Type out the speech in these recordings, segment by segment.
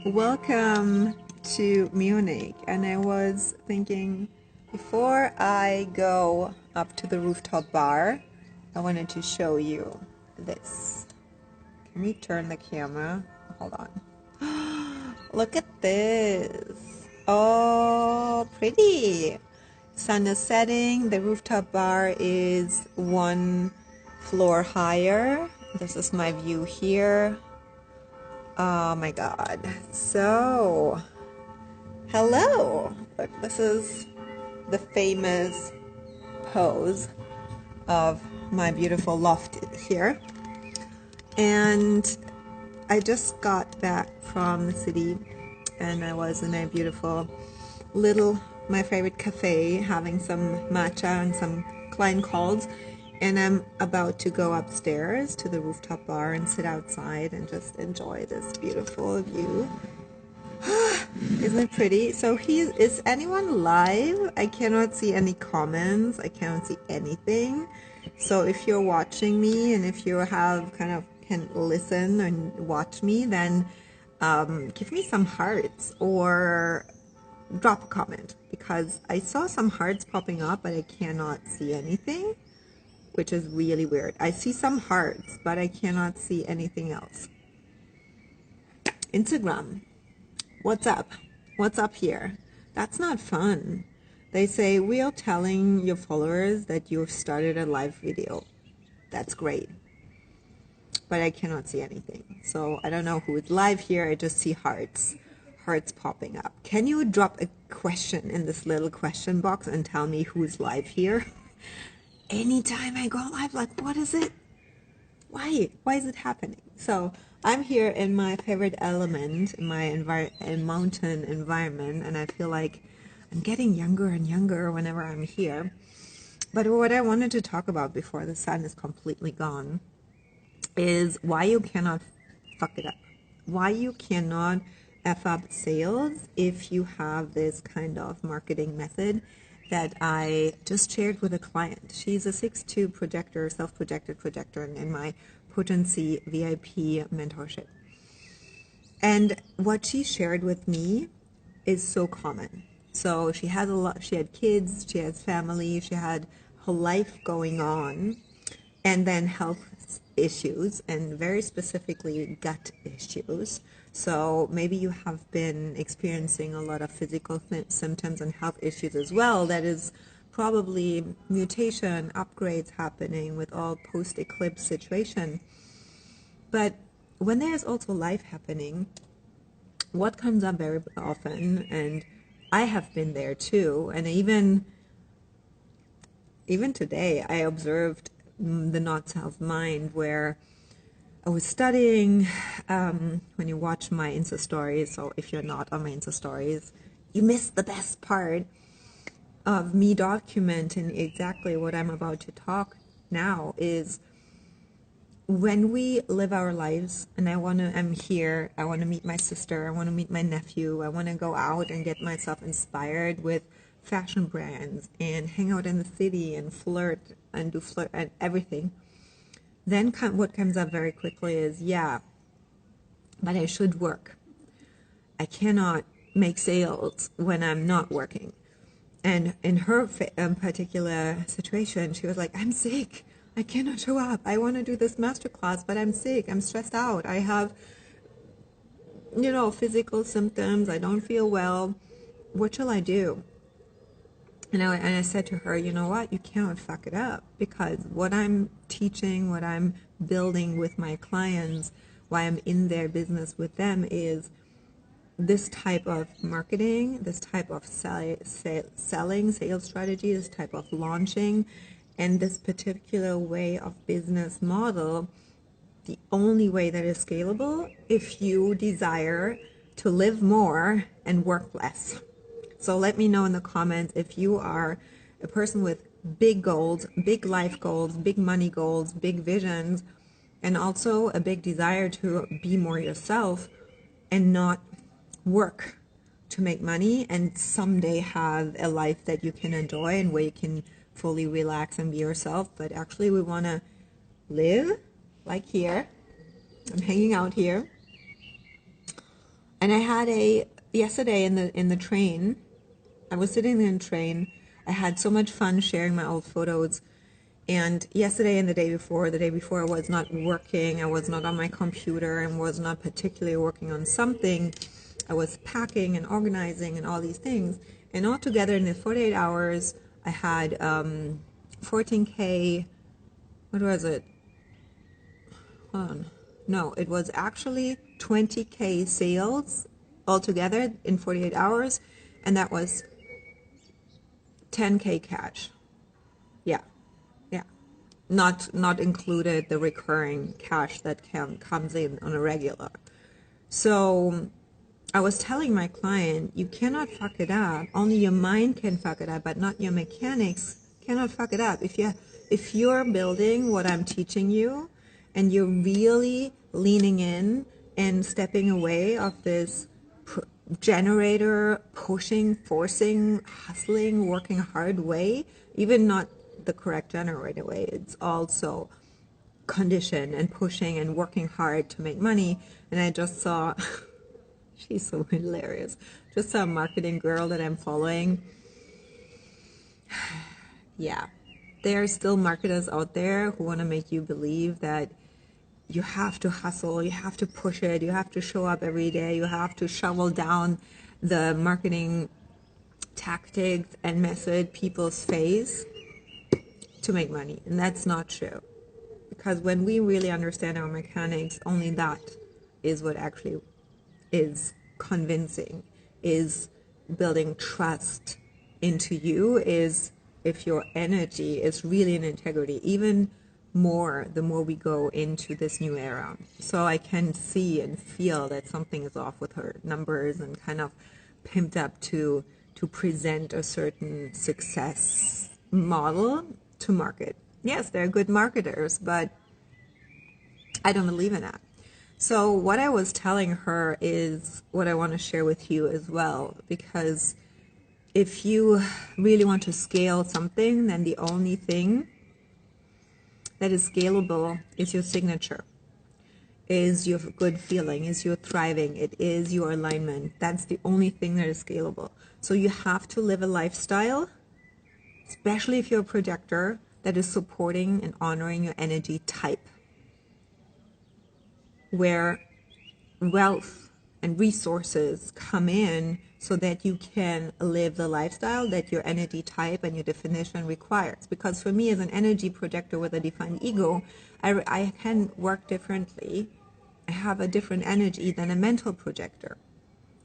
Welcome to Munich. And I was thinking, before I go up to the rooftop bar, I wanted to show you this. Can we turn the camera? Hold on. Look at this. Oh, pretty. Sun is setting. The rooftop bar is one floor higher. This is my view here. Oh my God. So, hello. Look, this is the famous pose of my beautiful loft here. And I just got back from the city and I was in a beautiful little, my favorite cafe, having some matcha and some client calls. And I'm about to go upstairs to the rooftop bar and sit outside and just enjoy this beautiful view. Isn't it pretty? So is anyone live? I cannot see any comments. I cannot see anything. So if you're watching me and if you have can listen and watch me, then give me some hearts or drop a comment, because I saw some hearts popping up, but I cannot see anything, which is really weird. I see some hearts, but I cannot see anything else. Instagram, what's up? What's up here? That's not fun. They say, we are telling your followers that you've started a live video. That's great. But I cannot see anything. So I don't know who is live here. I just see hearts popping up. Can you drop a question in this little question box and tell me who's live here? Anytime I go live, like, what is it? Why is it happening? So I'm here in my favorite element, in my mountain environment, and I feel like I'm getting younger and younger whenever I'm here. But what I wanted to talk about before the sun is completely gone is why you cannot fuck it up. Why you cannot F up sales if you have this kind of marketing method that I just shared with a client. She's a 6'2" projector, self-projected projector in my Potency VIP mentorship. And what she shared with me is so common. So she had kids, she has family, she had her life going on, and then health issues, and very specifically gut issues. So maybe you have been experiencing a lot of physical symptoms and health issues as well. That is probably mutation, upgrades happening with all post-eclipse situation. But when there's also life happening, what comes up very often, and I have been there too, and even today I observed the not self mind where I was studying. When you watch my Insta stories, so if you're not on my Insta stories, you missed the best part of me documenting exactly what I'm about to talk now. Is when we live our lives, and I'm here, I want to meet my sister, I want to meet my nephew, I want to go out and get myself inspired with fashion brands and hang out in the city and flirt and everything. Then what comes up very quickly is, yeah, but I should work. I cannot make sales when I'm not working. And in her particular situation, she was like, I'm sick. I cannot show up. I want to do this masterclass, but I'm sick. I'm stressed out. I have, physical symptoms. I don't feel well. What shall I do? And I said to her, you know what? You cannot fuck it up, because what I'm teaching, what I'm building with my clients, why I'm in their business with them, is this type of marketing, this type of selling, sales strategy, this type of launching, and this particular way of business model. The only way that is scalable if you desire to live more and work less. So let me know in the comments if you are a person with big goals, big life goals, big money goals, big visions, and also a big desire to be more yourself and not work to make money, and someday have a life that you can enjoy and where you can fully relax and be yourself. But actually we want to live like here. I'm hanging out here. And I had yesterday in the train, I was sitting in the train. I had so much fun sharing my old photos. And yesterday and the day before I was not working. I was not on my computer and was not particularly working on something. I was packing and organizing and all these things. And altogether in the 48 hours, I had 14K, what was it? Hold on. No, it was actually 20K sales altogether in 48 hours. And that was 10K cash. Yeah. Yeah. Not included the recurring cash that comes in on a regular. So I was telling my client, you cannot fuck it up. Only your mind can fuck it up, but not your mechanics cannot fuck it up. If you're building what I'm teaching you and you're really leaning in and stepping away of this generator, pushing, forcing, hustling, working hard way, even not the correct generator way, it's also condition and pushing and working hard to make money. And I just saw, she's so hilarious, just saw a marketing girl that I'm following. Yeah, there are still marketers out there who want to make you believe that you have to hustle, you have to push it, you have to show up every day, you have to shovel down the marketing tactics and method people's face to make money. And that's not true. Because when we really understand our mechanics, only that is what actually is convincing, is building trust into you, is if your energy is really in integrity, even more the more we go into this new era. So I can see and feel that something is off with her numbers and kind of pimped up to present a certain success model to market. Yes, they're good marketers, but I don't believe in that. So what I was telling her is what I want to share with you as well, because if you really want to scale something, then the only thing that is scalable is your signature, is your good feeling, is your thriving, it is your alignment. That's the only thing that is scalable. So you have to live a lifestyle, especially if you're a projector, that is supporting and honoring your energy type, where wealth and resources come in so that you can live the lifestyle that your energy type and your definition requires. Because for me, as an energy projector with a defined ego, I can work differently. I have a different energy than a mental projector.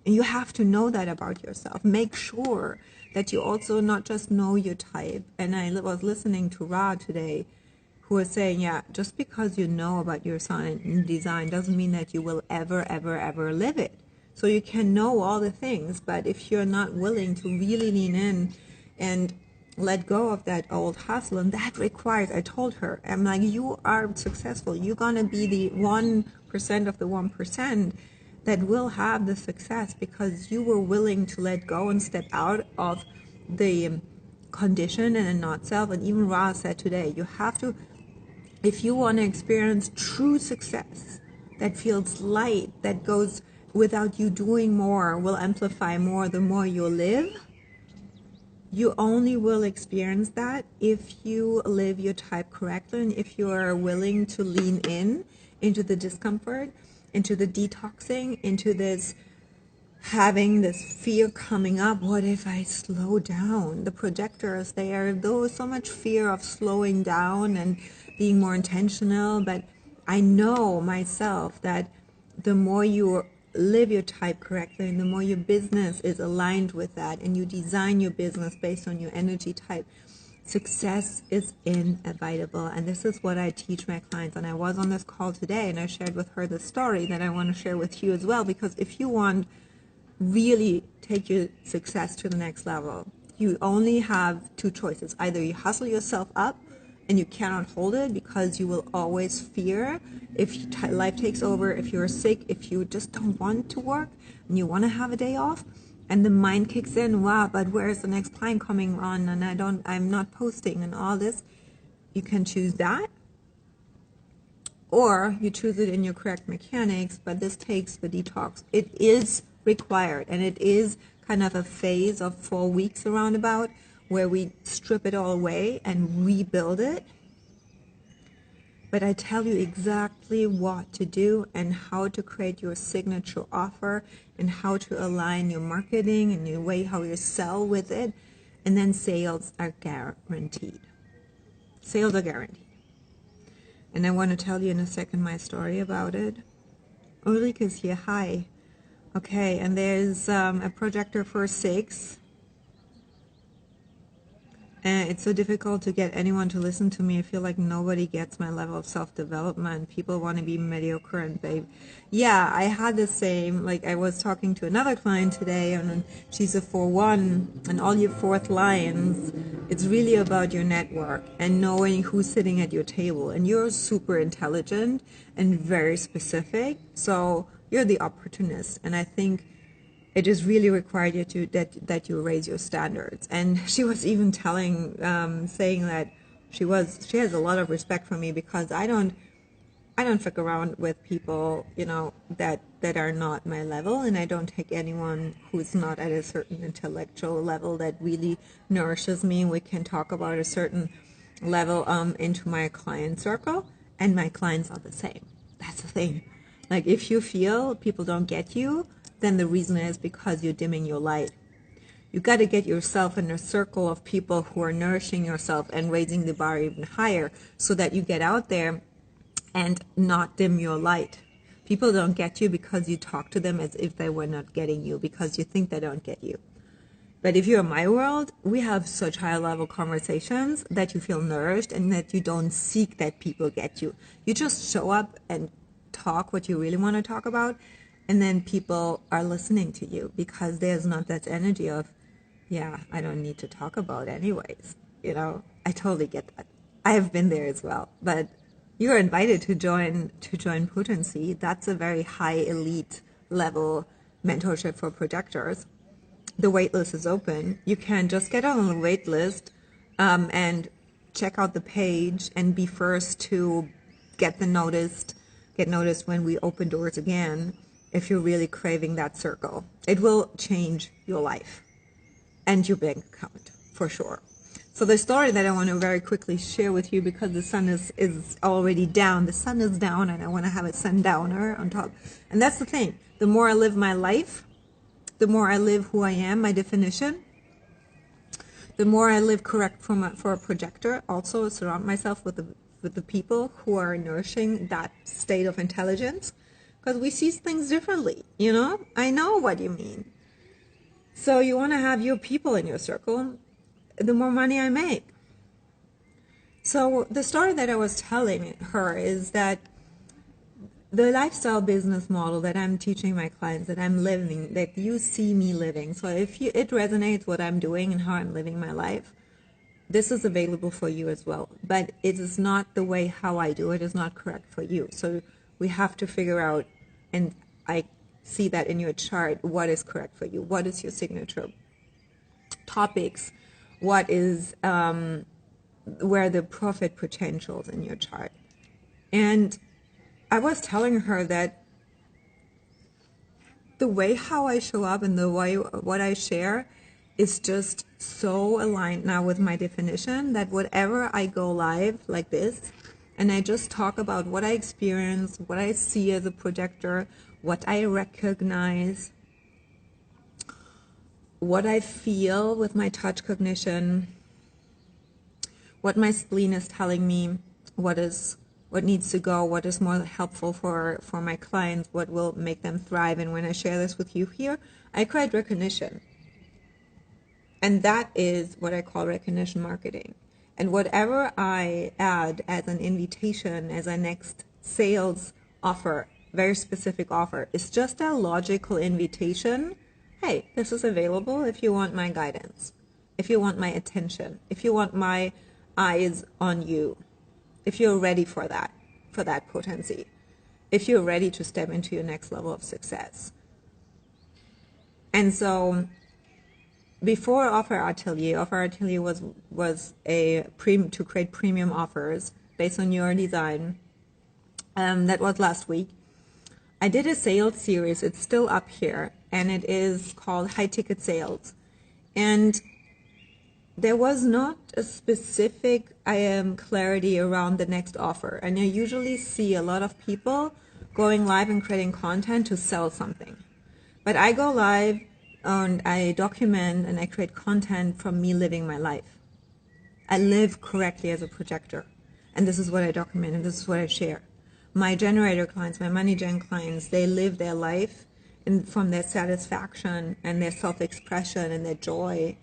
And you have to know that about yourself. Make sure that you also not just know your type. And I was listening to Ra today, who was saying, yeah, just because you know about your sign and design doesn't mean that you will ever live it. So you can know all the things, but if you're not willing to really lean in and let go of that old hustle, and that requires, I told her, I'm like, you are successful. You're going to be the 1% of the 1% that will have the success because you were willing to let go and step out of the condition and not self. And even Ra said today, you have to, if you want to experience true success that feels light, that goes without you doing more, will amplify more the more you live, you only will experience that if you live your type correctly and if you are willing to lean in into the discomfort, into the detoxing, into this having this fear coming up. What if I slow down? The projectors, there's so much fear of slowing down and being more intentional, but I know myself that the more you live your type correctly and the more your business is aligned with that and you design your business based on your energy type, success is inevitable. And this is what I teach my clients. And I was on this call today and I shared with her the story that I want to share with you as well, because if you want really take your success to the next level, you only have two choices. Either you hustle yourself up and you cannot hold it because you will always fear if life takes over, if you're sick, if you just don't want to work and you want to have a day off, and the mind kicks in, wow, but where's the next client coming on, and I'm not posting and all this. You can choose that, or you choose it in your correct mechanics, but this takes the detox. It is required, and it is kind of a phase of 4 weeks around about where we strip it all away and rebuild it. But I tell you exactly what to do and how to create your signature offer and how to align your marketing and your way how you sell with it. And then sales are guaranteed. Sales are guaranteed. And I want to tell you in a second my story about it. Ulrike's here. Hi. Okay, and there's a projector for 6. And it's so difficult to get anyone to listen to me. I feel like nobody gets my level of self-development. People want to be mediocre and babe. Yeah, I had the same. Like, I was talking to another client today, and she's a 4-1, and all your fourth lines, it's really about your network and knowing who's sitting at your table. And you're super intelligent and very specific, so you're the opportunist. And I think it just really required you to that you raise your standards. And she was even saying that she has a lot of respect for me because I don't fuck around with people, that are not my level, and I don't take anyone who's not at a certain intellectual level that really nourishes me. We can talk about a certain level into my client circle, and my clients are the same. That's the thing. Like, if you feel people don't get you, then the reason is because you're dimming your light. You got to get yourself in a circle of people who are nourishing yourself and raising the bar even higher so that you get out there and not dim your light. People don't get you because you talk to them as if they were not getting you, because you think they don't get you. But if you're in my world, we have such high-level conversations that you feel nourished and that you don't seek that people get you. You just show up and talk what you really want to talk about, and then people are listening to you because there's not that energy of, yeah, I don't need to talk about anyways. I totally get that. I have been there as well. But you're invited to join Potency. That's a very high elite level mentorship for projectors. The wait list is open. You can just get on the wait list and check out the page and be first to get noticed when we open doors again. If you're really craving that circle, it will change your life and your bank account for sure. So the story that I want to very quickly share with you, because the sun is already down. The sun is down, and I want to have a sundowner on top. And that's the thing. The more I live my life, the more I live who I am, my definition, the more I live correct for a projector. Also surround myself with the people who are nourishing that state of intelligence. Because we see things differently, I know what you mean. So you want to have your people in your circle, the more money I make. So the story that I was telling her is that the lifestyle business model that I'm teaching my clients, that I'm living, that you see me living. So if it resonates what I'm doing and how I'm living my life, this is available for you as well. But it is not the way how I do it is not correct for you. So we have to figure out, and I see that in your chart, what is correct for you. What is your signature topics? What is where the profit potentials in your chart? And I was telling her that the way how I show up and the way what I share is just so aligned now with my definition that whatever I go live like this, and I just talk about what I experience, what I see as a projector, what I recognize, what I feel with my touch cognition, what my spleen is telling me, what needs to go, what is more helpful for my clients, what will make them thrive. And when I share this with you here, I create recognition. And that is what I call recognition marketing. And whatever I add as an invitation, as a next sales offer, very specific offer, is just a logical invitation. Hey, this is available if you want my guidance, if you want my attention, if you want my eyes on you, if you're ready for that potency, if you're ready to step into your next level of success. And so before Offer Atelier was to create premium offers based on your design, That was last week. I did a sales series. It's still up here, and it is called High Ticket Sales. And there was not a specific clarity around the next offer. And I usually see a lot of people going live and creating content to sell something. But I go live and I document and I create content from me living my life. I live correctly as a projector. And this is what I document and this is what I share. My generator clients, my money gen clients, they live their life from their satisfaction and their self-expression and their joy.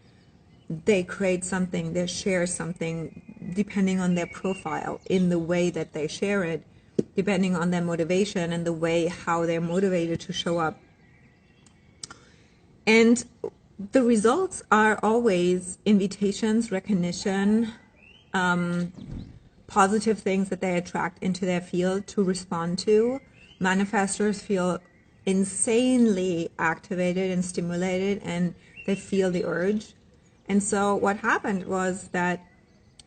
They create something, they share something depending on their profile in the way that they share it, depending on their motivation and the way how they're motivated to show up. And the results are always invitations, recognition, positive things that they attract into their field to respond to. Manifestors feel insanely activated and stimulated, and they feel the urge. And so what happened was that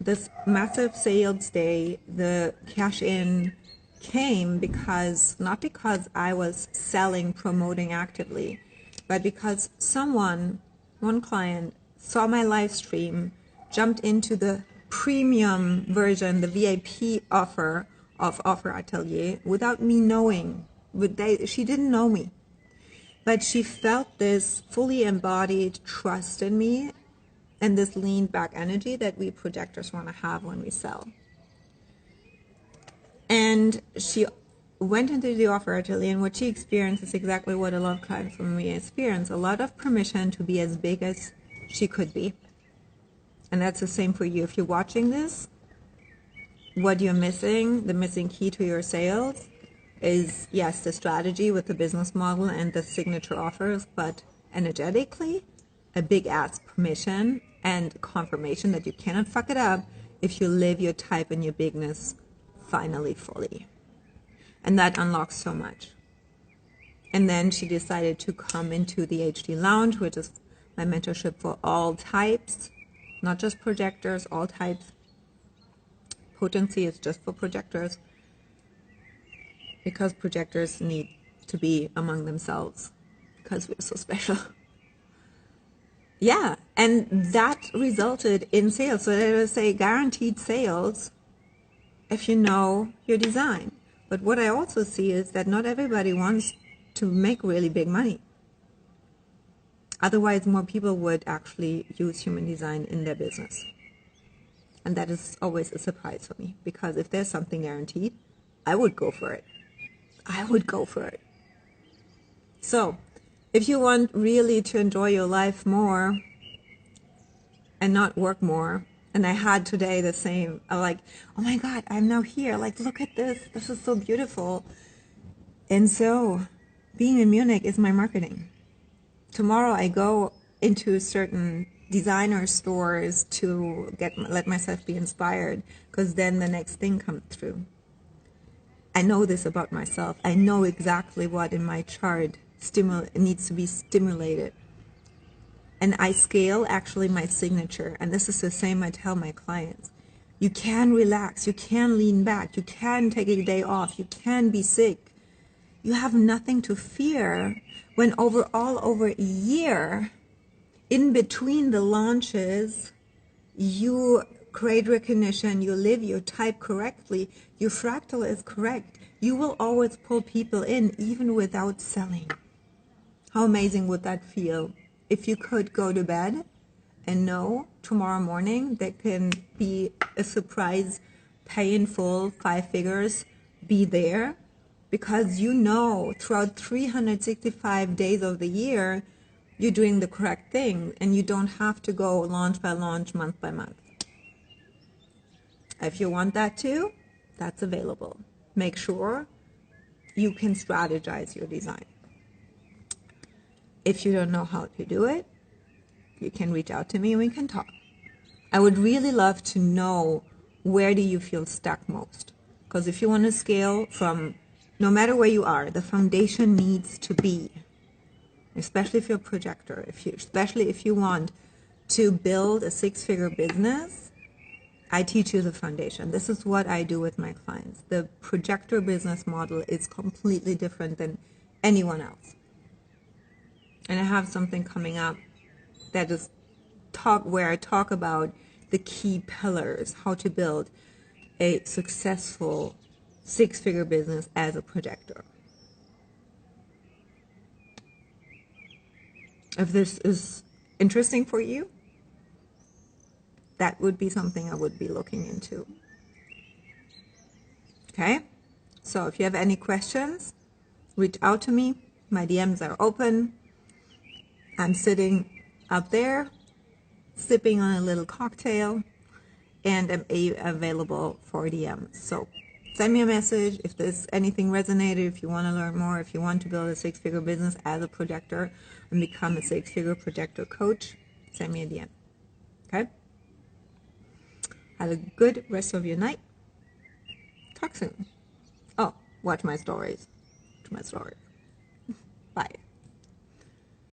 this massive sales day, the cash in came not because I was selling, promoting actively, but because one client saw my live stream, jumped into the premium version, the VIP offer of Offer Atelier without me knowing. She didn't know me, but she felt this fully embodied trust in me and this leaned back energy that we projectors want to have when we sell. And she went into the Offer Atelier, and what she experienced is exactly what a lot of clients from me experience: a lot of permission to be as big as she could be. And that's the same for you. If you're watching this, what you're missing, the missing key to your sales is, yes, the strategy with the business model and the signature offers, but energetically, a big ass permission and confirmation that you cannot fuck it up if you live your type and your bigness finally fully. And that unlocks so much. And then she decided to come into the HD Lounge, which is my mentorship for all types, not just projectors, all types. Potency is just for projectors, because projectors need to be among themselves because we're so special. Yeah, and that resulted in sales. So they would say guaranteed sales if you know your design. But what I also see is that not everybody wants to make really big money. Otherwise, more people would actually use human design in their business. And that is always a surprise for me, because if there's something guaranteed, I would go for it. I would go for it. So, if you want really to enjoy your life more and not work more, and I had today the same, I'm like, oh my God, I'm now here. Like, look at this. This is so beautiful. And so, being in Munich is my marketing. Tomorrow I go into certain designer stores to let myself be inspired, because then the next thing comes through. I know this about myself. I know exactly what in my chart needs to be stimulated. And I scale actually my signature. And this is the same I tell my clients. You can relax. You can lean back. You can take a day off. You can be sick. You have nothing to fear when over a year, in between the launches, you create recognition, you live your type correctly, your fractal is correct. You will always pull people in even without selling. How amazing would that feel if you could go to bed and know tomorrow morning there can be a surprise pay in full, 5 figures, be there, because you know throughout 365 days of the year you're doing the correct thing, and you don't have to go launch by launch, month by month. If you want that too, that's available. Make sure you can strategize your design. If you don't know how to do it, you can reach out to me and we can talk. I would really love to know, where do you feel stuck most? Because if you want to scale from, no matter where you are, the foundation needs to be, especially if you're a projector, especially if you want to build a 6-figure business, I teach you the foundation. This is what I do with my clients. The projector business model is completely different than anyone else. And I have something coming up that is where I talk about the key pillars, how to build a successful six-figure business as a projector. If this is interesting for you, that would be something I would be looking into. Okay? So if you have any questions, reach out to me. My DMs are open. I'm sitting up there, sipping on a little cocktail, and I'm available for DMs. So send me a message if there's anything resonated, if you want to learn more, if you want to build a six-figure business as a projector and become a six-figure projector coach, send me a DM. Okay? Have a good rest of your night. Talk soon. Oh, watch my stories.